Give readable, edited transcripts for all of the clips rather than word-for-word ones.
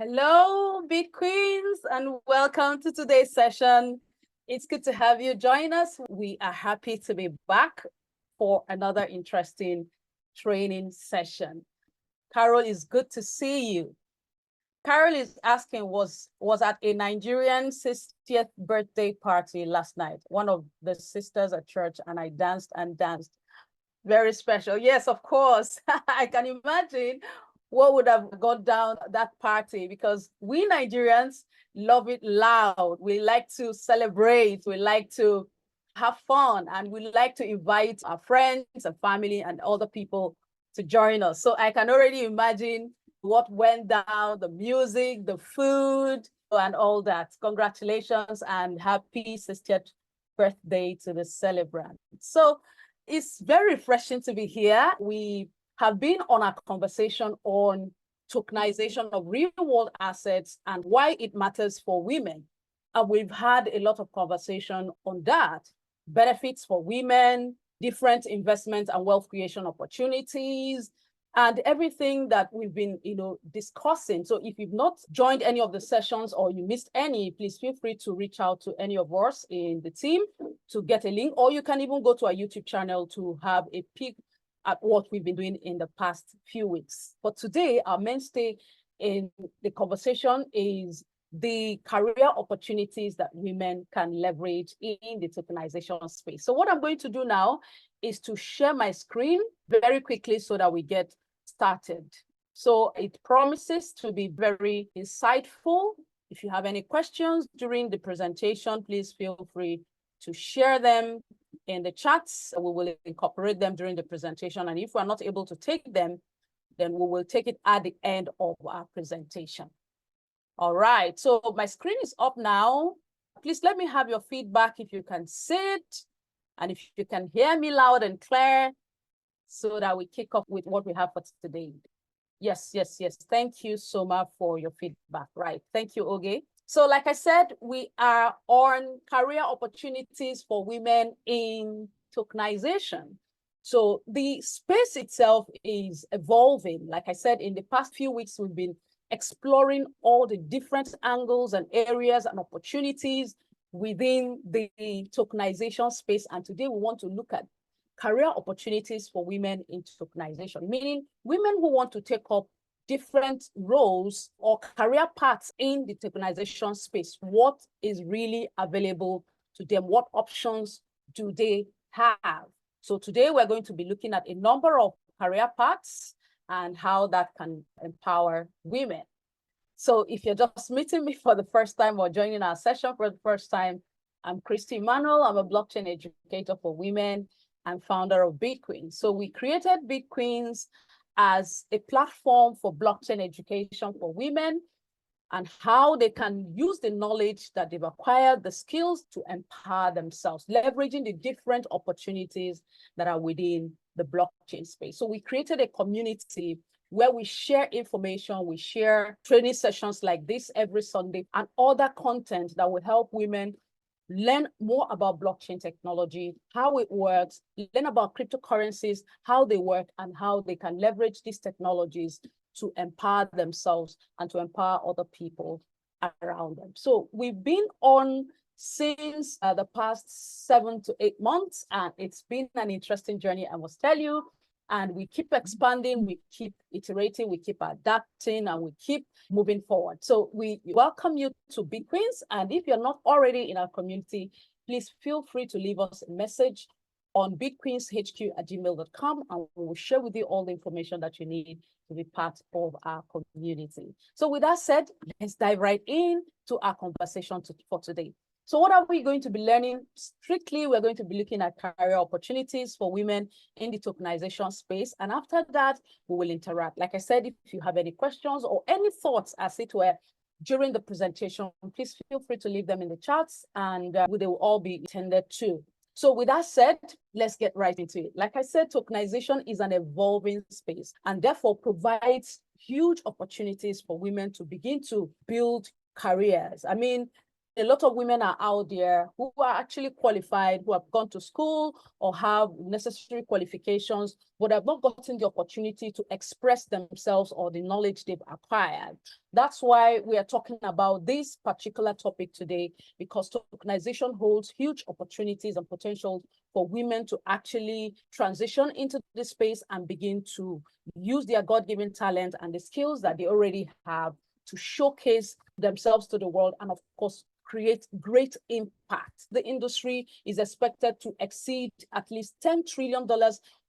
Hello, BitQueens, and welcome to today's session. It's good to have you join us. We are happy to be back for another interesting training session. Carol, it's good to see you. Carol is asking, was at a Nigerian 60th birthday party last night, one of the sisters at church, and I danced and danced. Very special. Yes, of course. I can imagine what would have gone down that party because we Nigerians love it loud. We like to celebrate. We like to have fun, and we like to invite our friends and family and other people to join us. So I can already imagine what went down, the music, the food, and all that. Congratulations and happy 60th birthday to the celebrant. So it's very refreshing to be here. We have been on a conversation on tokenization of real world assets and why it matters for women. And we've had a lot of conversation on that. Benefits for women, different investment and wealth creation opportunities, and everything that we've been discussing. So if you've not joined any of the sessions or you missed any, please feel free to reach out to any of us in the team to get a link, or you can even go to our YouTube channel to have a peek at what we've been doing in the past few weeks. But today, our mainstay in the conversation is the career opportunities that women can leverage in the tokenization space. So what I'm going to do now is to share my screen very quickly so that we get started. So it promises to be very insightful. If you have any questions during the presentation, please feel free to share them in the chats. We will incorporate them during the presentation. And if we're not able to take them, then we will take it at the end of our presentation. All right, so my screen is up now. Please let me have your feedback if you can see it and if you can hear me loud and clear so that we kick off with what we have for today. Yes. Thank you so much for your feedback. Right, thank you, Oge. So like I said, we are on career opportunities for women in tokenization. So the space itself is evolving. Like I said, in the past few weeks, we've been exploring all the different angles and areas and opportunities within the tokenization space. And today we want to look at career opportunities for women in tokenization, meaning women who want to take up different roles or career paths in the tokenization space. What is really available to them? What options do they have? So today we're going to be looking at a number of career paths and how that can empower women. So if you're just meeting me for the first time or joining our session for the first time, I'm Christy Emanuel. I'm a blockchain educator for women and founder of BitQueens. So we created BitQueens as a platform for blockchain education for women and how they can use the knowledge that they've acquired, the skills to empower themselves, leveraging the different opportunities that are within the blockchain space. So we created a community where we share information, we share training sessions like this every Sunday, and other content that will help women learn more about blockchain technology, how it works, learn about cryptocurrencies, how they work, and how they can leverage these technologies to empower themselves and to empower other people around them. So we've been on since the past 7 to 8 months, and it's been an interesting journey, I must tell you. And we keep expanding, we keep iterating, we keep adapting, and we keep moving forward. So we welcome you to BitQueens. And if you're not already in our community, please feel free to leave us a message on bitqueenshq@gmail.com, and we will share with you all the information that you need to be part of our community. So with that said, let's dive right into our conversation for today. So what are we going to be learning? Strictly, we're going to be looking at career opportunities for women in the tokenization space. And after that, we will interact. Like I said, if you have any questions or any thoughts, as it were, during the presentation, please feel free to leave them in the chats, and they will all be attended to. So with that said, let's get right into it. Like I said, tokenization is an evolving space and therefore provides huge opportunities for women to begin to build careers. I mean, a lot of women are out there who are actually qualified, who have gone to school or have necessary qualifications, but have not gotten the opportunity to express themselves or the knowledge they've acquired. That's why we are talking about this particular topic today, because tokenization holds huge opportunities and potential for women to actually transition into this space and begin to use their God-given talent and the skills that they already have to showcase themselves to the world and, of course, create great impact. The industry is expected to exceed at least $10 trillion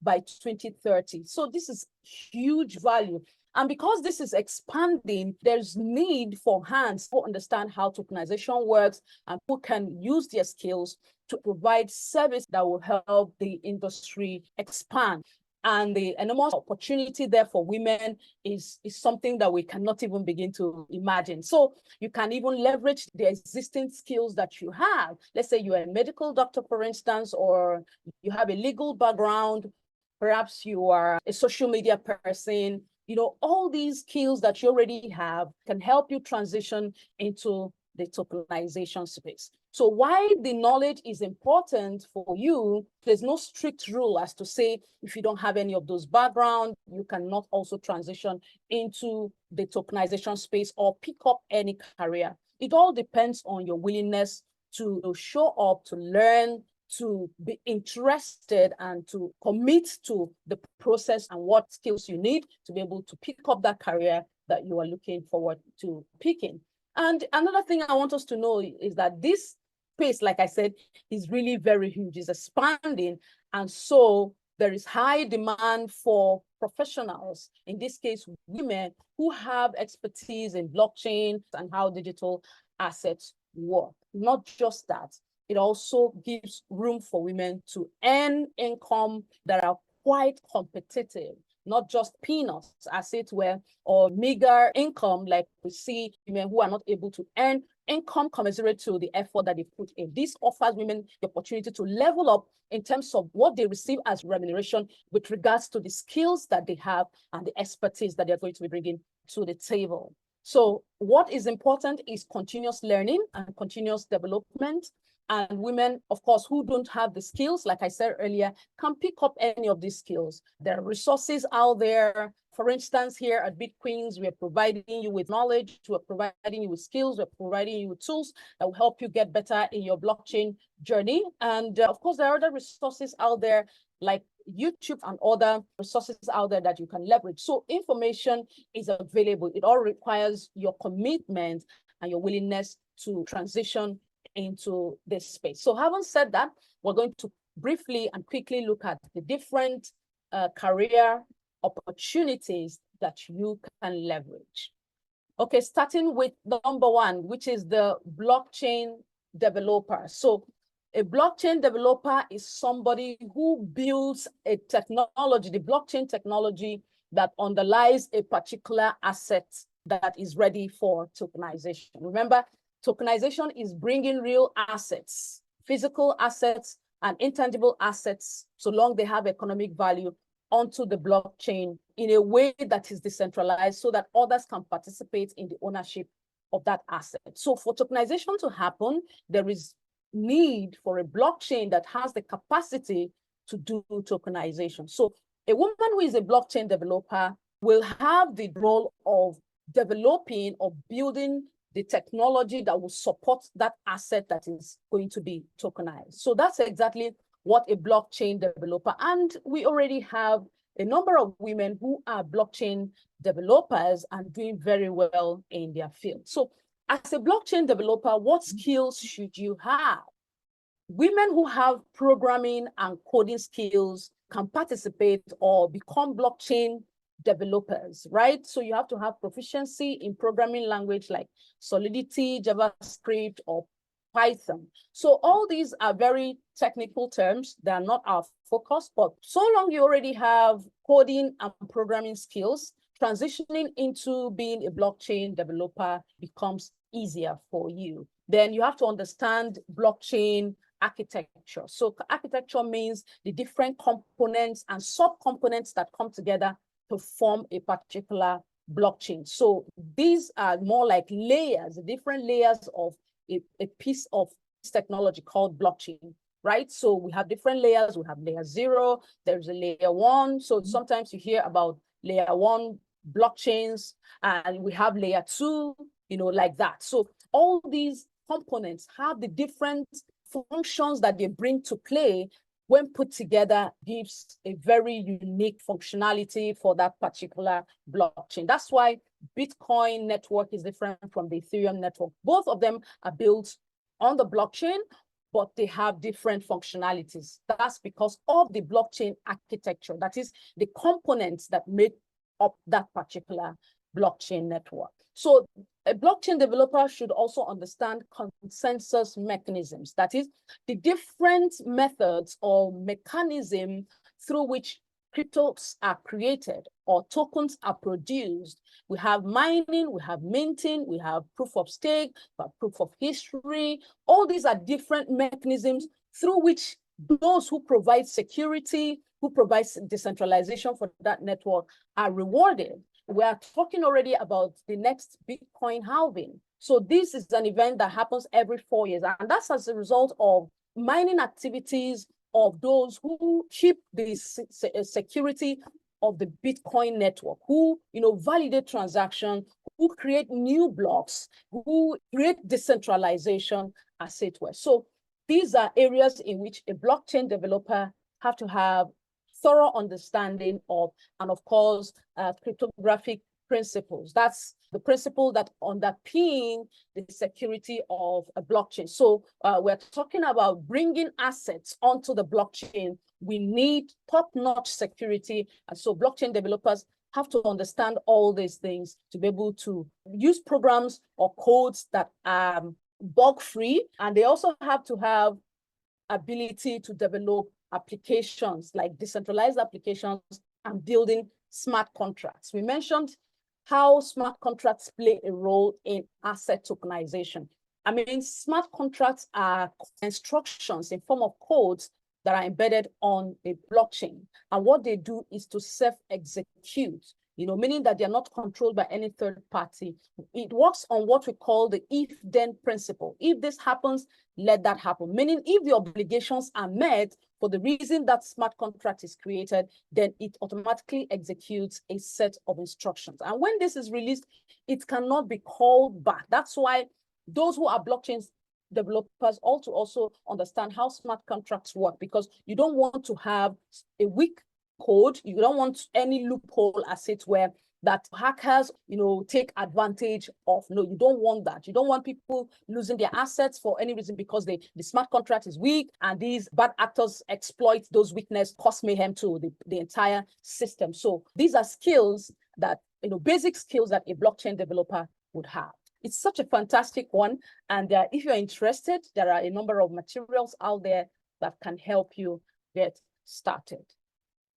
by 2030. So this is huge value. And because this is expanding, there's need for hands who understand how tokenization works and who can use their skills to provide service that will help the industry expand. And the enormous opportunity there for women is something that we cannot even begin to imagine. So you can even leverage the existing skills that you have. Let's say you're a medical doctor, for instance, or you have a legal background. Perhaps you are a social media person. You know, all these skills that you already have can help you transition into the tokenization space. So why the knowledge is important for you, there's no strict rule as to say, if you don't have any of those backgrounds, you cannot also transition into the tokenization space or pick up any career. It all depends on your willingness to show up, to learn, to be interested, and to commit to the process and what skills you need to be able to pick up that career that you are looking forward to picking. And another thing I want us to know is that this space, like I said, is really very huge, it's expanding. And so there is high demand for professionals, in this case, women who have expertise in blockchain and how digital assets work. Not just that, it also gives room for women to earn income that are quite competitive, not just peanuts, as it were, or meager income like we see women who are not able to earn income commensurate to the effort that they put in. This offers women the opportunity to level up in terms of what they receive as remuneration with regards to the skills that they have and the expertise that they're going to be bringing to the table. So what is important is continuous learning and continuous development. And women, of course, who don't have the skills, like I said earlier, can pick up any of these skills. There are resources out there. For instance, here at BitQueens, we are providing you with knowledge, we're providing you with skills, we're providing you with tools that will help you get better in your blockchain journey. And of course, there are other resources out there like YouTube and other resources out there that you can leverage. So information is available. It all requires your commitment and your willingness to transition into this space. So having said that, we're going to briefly and quickly look at the different career opportunities that you can leverage. Okay, starting with the number one, which is the blockchain developer. So a blockchain developer is somebody who builds a technology, the blockchain technology that underlies a particular asset that is ready for tokenization. Remember, tokenization is bringing real assets, physical assets and intangible assets, so long they have economic value, onto the blockchain in a way that is decentralized so that others can participate in the ownership of that asset. So for tokenization to happen, there is need for a blockchain that has the capacity to do tokenization. So a woman who is a blockchain developer will have the role of developing or building the technology that will support that asset that is going to be tokenized. So that's exactly what a blockchain developer, and we already have a number of women who are blockchain developers and doing very well in their field. So as a blockchain developer, what skills should you have? Women who have programming and coding skills can participate or become blockchain developers, right? So you have to have proficiency in programming language like Solidity, JavaScript, or Python. So all these are very technical terms. They are not our focus, but so long you already have coding and programming skills, transitioning into being a blockchain developer becomes easier for you. Then you have to understand blockchain architecture. So architecture means the different components and subcomponents that come together to form a particular blockchain. So these are more like layers, different layers of a piece of technology called blockchain, right? So we have different layers. We have layer 0, there's a layer 1. So sometimes you hear about layer 1 blockchains, and we have layer 2, like that. So all these components have the different functions that they bring to play. When put together, gives a very unique functionality for that particular blockchain. That's why Bitcoin network is different from the Ethereum network. Both of them are built on the blockchain, but they have different functionalities. That's because of the blockchain architecture. That is the components that make up that particular blockchain network. So a blockchain developer should also understand consensus mechanisms. That is the different methods or mechanism through which cryptos are created or tokens are produced. We have mining, we have minting, we have proof of stake, we have proof of history. All these are different mechanisms through which those who provide security, who provide decentralization for that network are rewarded. We are talking already about the next Bitcoin halving. So this is an event that happens every 4 years. And that's as a result of mining activities of those who keep the security of the Bitcoin network, who validate transactions, who create new blocks, who create decentralization, as it were. So these are areas in which a blockchain developer have to have thorough understanding of, and of course, cryptographic principles. That's the principle that underpin the security of a blockchain. So we're talking about bringing assets onto the blockchain. We need top-notch security. And so blockchain developers have to understand all these things to be able to use programs or codes that are bug-free. And they also have to have ability to develop applications like decentralized applications and building smart contracts. We mentioned how smart contracts play a role in asset tokenization. I mean, smart contracts are instructions in form of codes that are embedded on a blockchain. And what they do is to self-execute, meaning that they're not controlled by any third party. It works on what we call the if-then principle. If this happens, let that happen. Meaning if the obligations are met for the reason that smart contract is created, then it automatically executes a set of instructions. And when this is released, it cannot be called back. That's why those who are blockchain developers also understand how smart contracts work, because you don't want to have a weak code. You don't want any loophole, as it were, that hackers, take advantage of. No, you don't want that. You don't want people losing their assets for any reason because the smart contract is weak and these bad actors exploit those weaknesses, cause mayhem to the entire system. So these are skills that, basic skills that a blockchain developer would have. It's such a fantastic one. And if you're interested, there are a number of materials out there that can help you get started.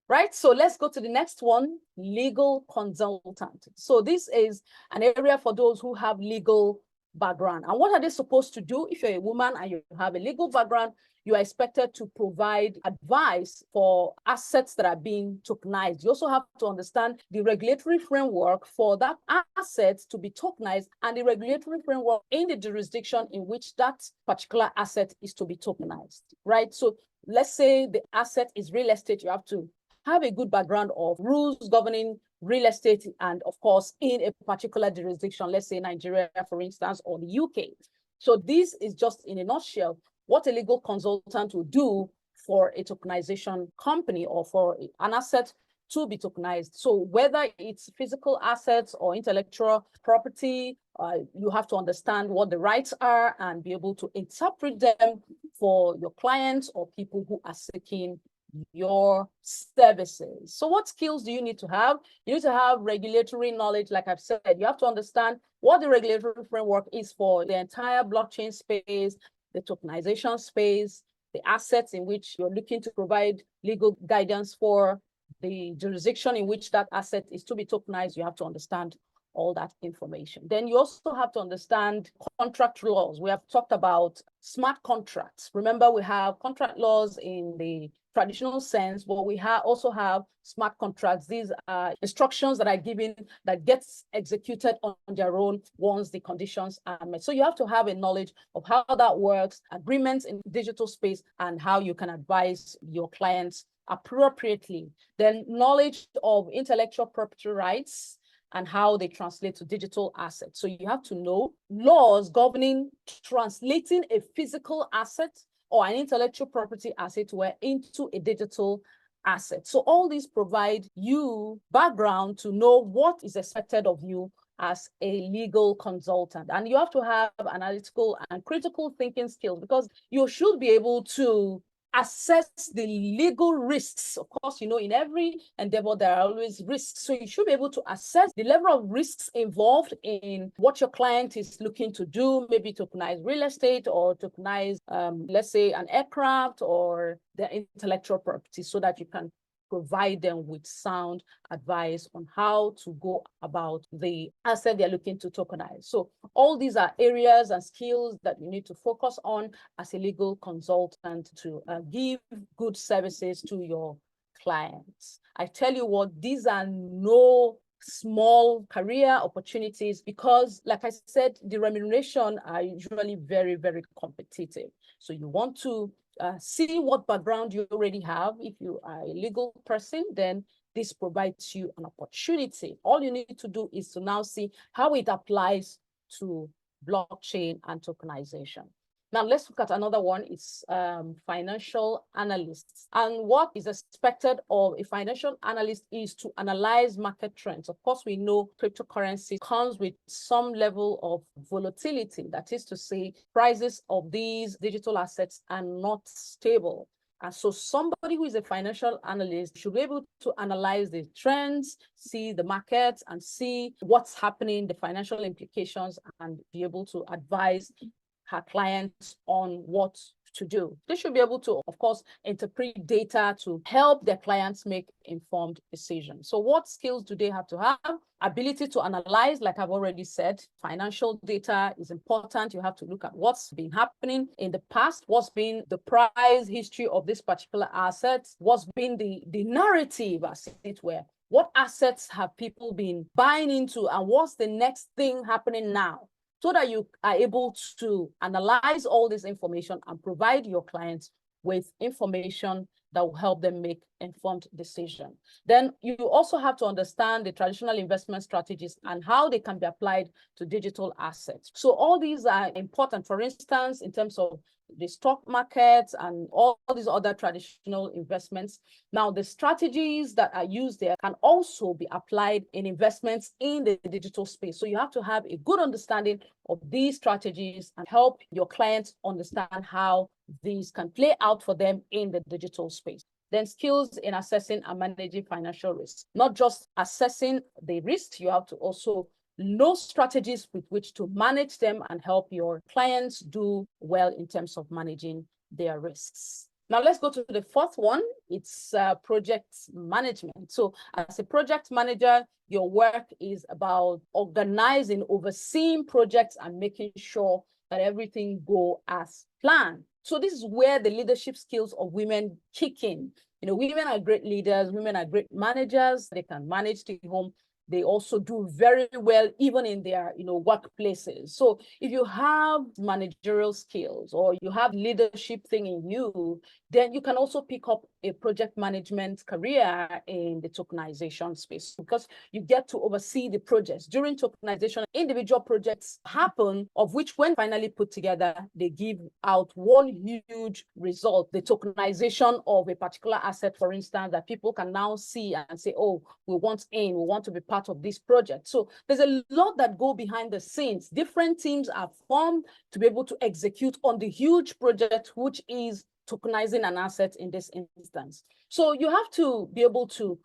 Right, so let's go to the next one, legal consultant. So this is an area for those who have legal background. And what are they supposed to do? If you're a woman and you have a legal background, you are expected to provide advice for assets that are being tokenized. You also have to understand the regulatory framework for that asset to be tokenized and the regulatory framework in the jurisdiction in which that particular asset is to be tokenized, right? So let's say the asset is real estate. You have to have a good background of rules governing real estate and, of course, in a particular jurisdiction, let's say Nigeria, for instance, or the UK. So this is just in a nutshell what a legal consultant will do for a tokenization company or for an asset to be tokenized. So whether it's physical assets or intellectual property, you have to understand what the rights are and be able to interpret them for your clients or people who are seeking your services. So what skills do you need to have? You need to have regulatory knowledge. Like I've said, you have to understand what the regulatory framework is for the entire blockchain space, the tokenization space, the assets in which you're looking to provide legal guidance for, the jurisdiction in which that asset is to be tokenized. You have to understand all that information. Then you also have to understand contract laws. We have talked about smart contracts. Remember, we have contract laws in the traditional sense, but we also have smart contracts. These are instructions that are given that gets executed on their own once the conditions are met. So you have to have a knowledge of how that works, agreements in digital space, and how you can advise your clients appropriately. Then knowledge of intellectual property rights and how they translate to digital assets. So you have to know laws governing translating a physical asset or an intellectual property asset into a digital asset. So all these provide you background to know what is expected of you as a legal consultant. And you have to have analytical and critical thinking skills, because you should be able to assess the legal risks. Of course, you know, in every endeavor, there are always risks. So you should be able to assess the level of risks involved in what your client is looking to do, maybe tokenize real estate or tokenize, let's say, an aircraft or their intellectual property, so that you can provide them with sound advice on how to go about the asset they're looking to tokenize. So all these are areas and skills that you need to focus on as a legal consultant to give good services to your clients. I tell you what, these are no small career opportunities, because, like I said, the remuneration are usually very, very competitive. So you want to see what background you already have. If you are a legal person, then this provides you an opportunity. All you need to do is to now see how it applies to blockchain and tokenization. Now, let's look at another one. It's financial analysts. And what is expected of a financial analyst is to analyze market trends. Of course, we know cryptocurrency comes with some level of volatility. That is to say, prices of these digital assets are not stable. And so somebody who is a financial analyst should be able to analyze the trends, see the markets, and see what's happening, the financial implications, and be able to advise her clients on what to do. They should be able to, of course, interpret data to help their clients make informed decisions. So what skills do they have to have? Ability to analyze, like I've already said. Financial data is important. You have to look at what's been happening in the past, what's been the price history of this particular asset, what's been the narrative, as it were. What assets have people been buying into, and what's the next thing happening now? So that you are able to analyze all this information and provide your clients with information that will help them make informed decisions. Then you also have to understand the traditional investment strategies and how they can be applied to digital assets. So all these are important. For instance, in terms of the stock market and all these other traditional investments. Now, the strategies that are used there can also be applied in investments in the digital space. So you have to have a good understanding of these strategies and help your clients understand how these can play out for them in the digital space. Then skills in assessing and managing financial risks. Not just assessing the risks, you have to also know strategies with which to manage them and help your clients do well in terms of managing their risks. Now let's go to the fourth one. It's project management. So as a project manager, your work is about organizing, overseeing projects and making sure that everything goes as planned. So this is where the leadership skills of women kick in. You know, women are great leaders, women are great managers. They can manage the home. They also do very well even in their, workplaces. So if you have managerial skills or you have leadership thing in you, then you can also pick up a project management career in the tokenization space, because you get to oversee the projects. During tokenization, individual projects happen, of which when finally put together, they give out one huge result. The tokenization of a particular asset, for instance, that people can now see and say, oh, we want to be part of this project. So there's a lot that go behind the scenes. Different teams are formed to be able to execute on the huge project, which is tokenizing an asset in this instance. So you have to be able to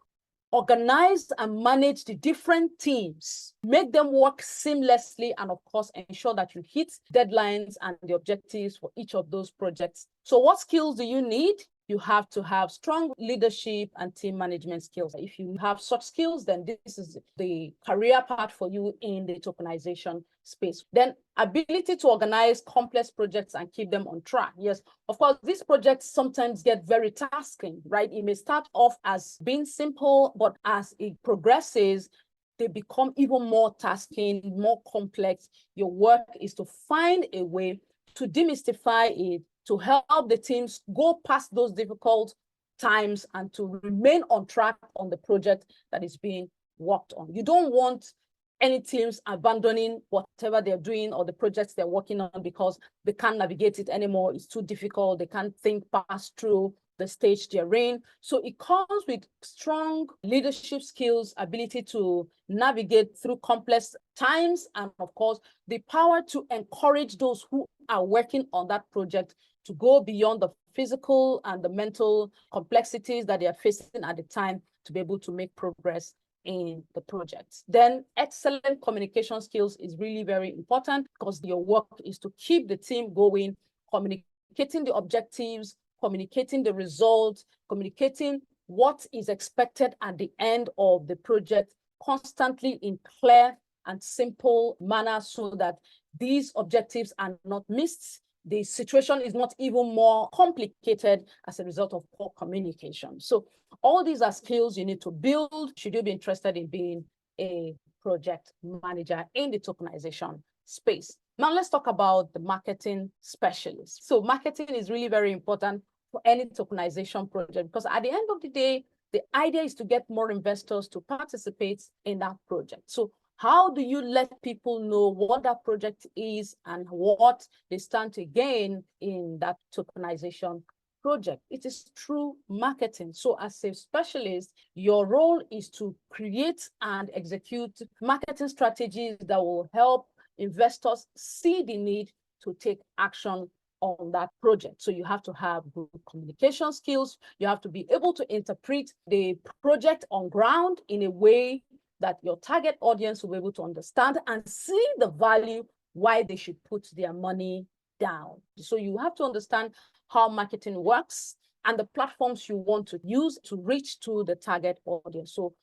organize and manage the different teams, make them work seamlessly, and of course, ensure that you hit deadlines and the objectives for each of those projects. So what skills do you need? you have to have strong leadership and team management skills. If you have such skills, then this is the career path for you in the tokenization space. Then ability to organize complex projects and keep them on track. Yes, of course, these projects sometimes get very tasking, right? It may start off as being simple, but as it progresses, they become even more tasking, more complex. Your work is to find a way to demystify it, to help the teams go past those difficult times and to remain on track on the project that is being worked on. You don't want any teams abandoning whatever they're doing or the projects they're working on because they can't navigate it anymore. It's too difficult. They can't think past through the stage they're in. So it comes with strong leadership skills, ability to navigate through complex times, and of course, the power to encourage those who are working on that project to go beyond the physical and the mental complexities that they are facing at the time to be able to make progress in the project. Then excellent communication skills is really very important because your work is to keep the team going, communicating the objectives, communicating the results, communicating what is expected at the end of the project constantly in clear and simple manner so that these objectives are not missed. The situation is not even more complicated as a result of poor communication. So all these are skills you need to build should you be interested in being a project manager in the tokenization space. Now let's talk about the marketing specialist. So marketing is really very important for any tokenization project because at the end of the day, the idea is to get more investors to participate in that project. So how do you let people know what that project is and what they stand to gain in that tokenization project? It is through marketing. So as a specialist, your role is to create and execute marketing strategies that will help investors see the need to take action on that project. So you have to have good communication skills. You have to be able to interpret the project on ground in a way that your target audience will be able to understand and see the value why they should put their money down. So you have to understand how marketing works and the platforms you want to use to reach to the target audience. So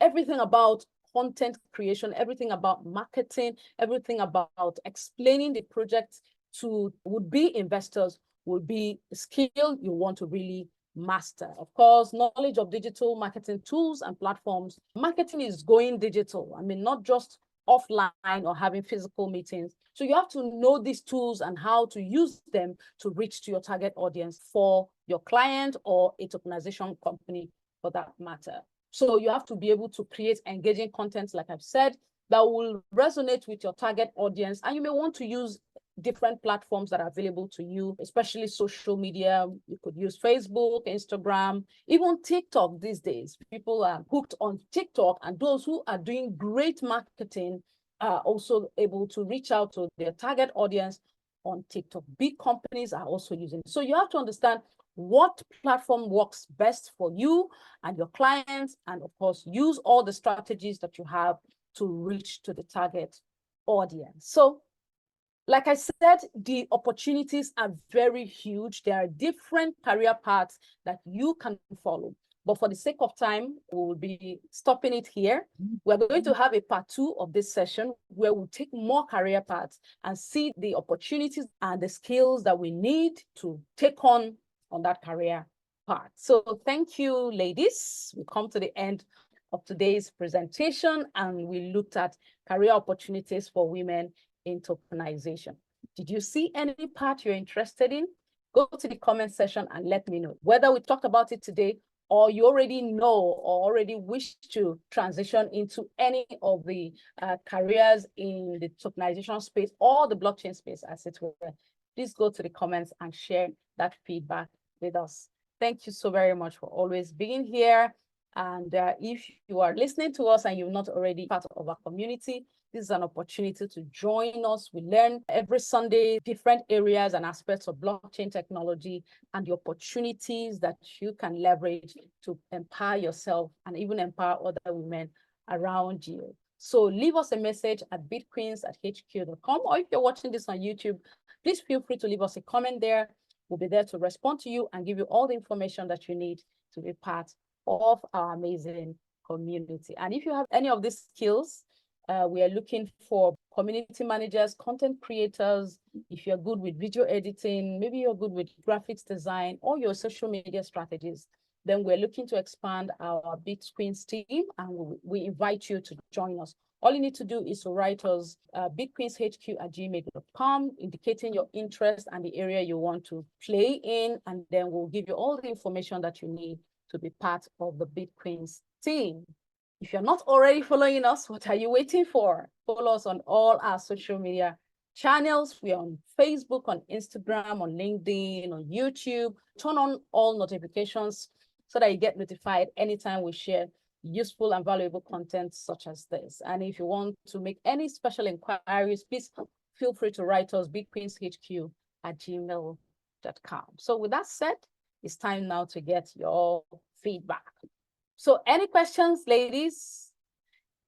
everything about content creation, everything about marketing, everything about explaining the project to would-be investors will be a skill you want to really master. Of course, knowledge of digital marketing tools and platforms. Marketing is going digital. I mean, not just offline or having physical meetings. So you have to know these tools and how to use them to reach to your target audience for your client or a tokenization company for that matter. So you have to be able to create engaging content, like I've said, that will resonate with your target audience. And you may want to use different platforms that are available to you, especially social media. You could use Facebook, Instagram, even TikTok these days. People are hooked on TikTok, and those who are doing great marketing are also able to reach out to their target audience on TikTok. Big companies are also using it. So you have to understand what platform works best for you and your clients, and of course, use all the strategies that you have to reach to the target audience. So like I said, the opportunities are very huge. There are different career paths that you can follow. But for the sake of time, we will be stopping it here. We're going to have a part 2 of this session where we'll take more career paths and see the opportunities and the skills that we need to take on that career path. So thank you, ladies. We come to the end of today's presentation, and we looked at career opportunities for women in tokenization. Did you see any part you're interested in? Go to the comment section and let me know. Whether we talked about it today or you already know or already wish to transition into any of the careers in the tokenization space or the blockchain space, as it were, please go to the comments and share that feedback with us. Thank you so very much for always being here. And if you are listening to us and you're not already part of our community, this is an opportunity to join us. We learn every Sunday different areas and aspects of blockchain technology and the opportunities that you can leverage to empower yourself and even empower other women around you. So leave us a message at bitqueens@hq.com, or if you're watching this on YouTube, please feel free to leave us a comment there. We'll be there to respond to you and give you all the information that you need to be part of our amazing community. And if you have any of these skills, we are looking for community managers, content creators. If you're good with video editing, maybe you're good with graphics design or your social media strategies, then we're looking to expand our BitQueens team, and we invite you to join us. All you need to do is to write us bitqueenshq@gmail.com, indicating your interest and the area you want to play in, and then we'll give you all the information that you need to be part of the BitQueens team. If you're not already following us, what are you waiting for? Follow us on all our social media channels. We're on Facebook, on Instagram, on LinkedIn, on YouTube. Turn on all notifications so that you get notified anytime we share useful and valuable content such as this. And if you want to make any special inquiries, please feel free to write us bitqueenshq@gmail.com. So with that said, it's time now to get your feedback. So any questions, ladies?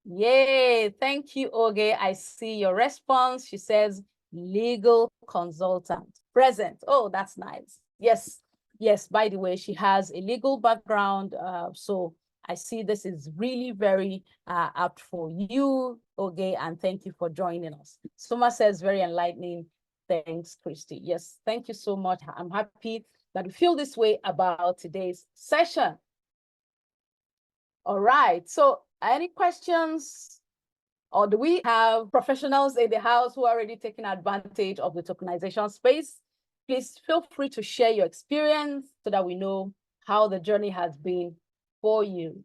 Yay, thank you, Oge. I see your response. She says, legal consultant. Present. Oh, that's nice. Yes, yes. By the way, she has a legal background. So I see this is really very apt for you, Oge, and thank you for joining us. Suma says, very enlightening. Thanks, Christy. Yes, thank you so much. I'm happy that you feel this way about today's session. All right, so any questions? Or do we have professionals in the house who are already taking advantage of the tokenization space? Please feel free to share your experience so that we know how the journey has been for you.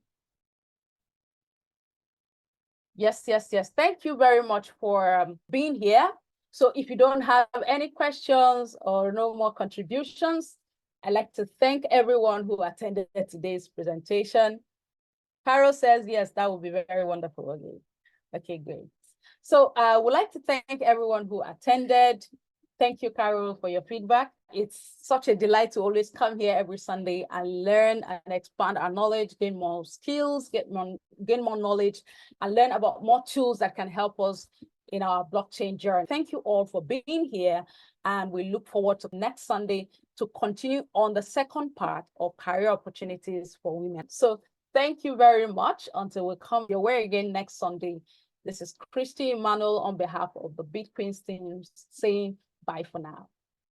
Yes, yes, yes. Thank you very much for being here. So if you don't have any questions or no more contributions, I'd like to thank everyone who attended today's presentation. Carol says, yes, that would be very wonderful. Okay, okay, great. So I would like to thank everyone who attended. Thank you, Carol, for your feedback. It's such a delight to always come here every Sunday and learn and expand our knowledge, gain more skills, gain more knowledge, and learn about more tools that can help us in our blockchain journey. Thank you all for being here, and we look forward to next Sunday to continue on the second part of career opportunities for women. So thank you very much until we come your way again next Sunday. This is Christy Emmanuel on behalf of the BitQueens team saying bye for now.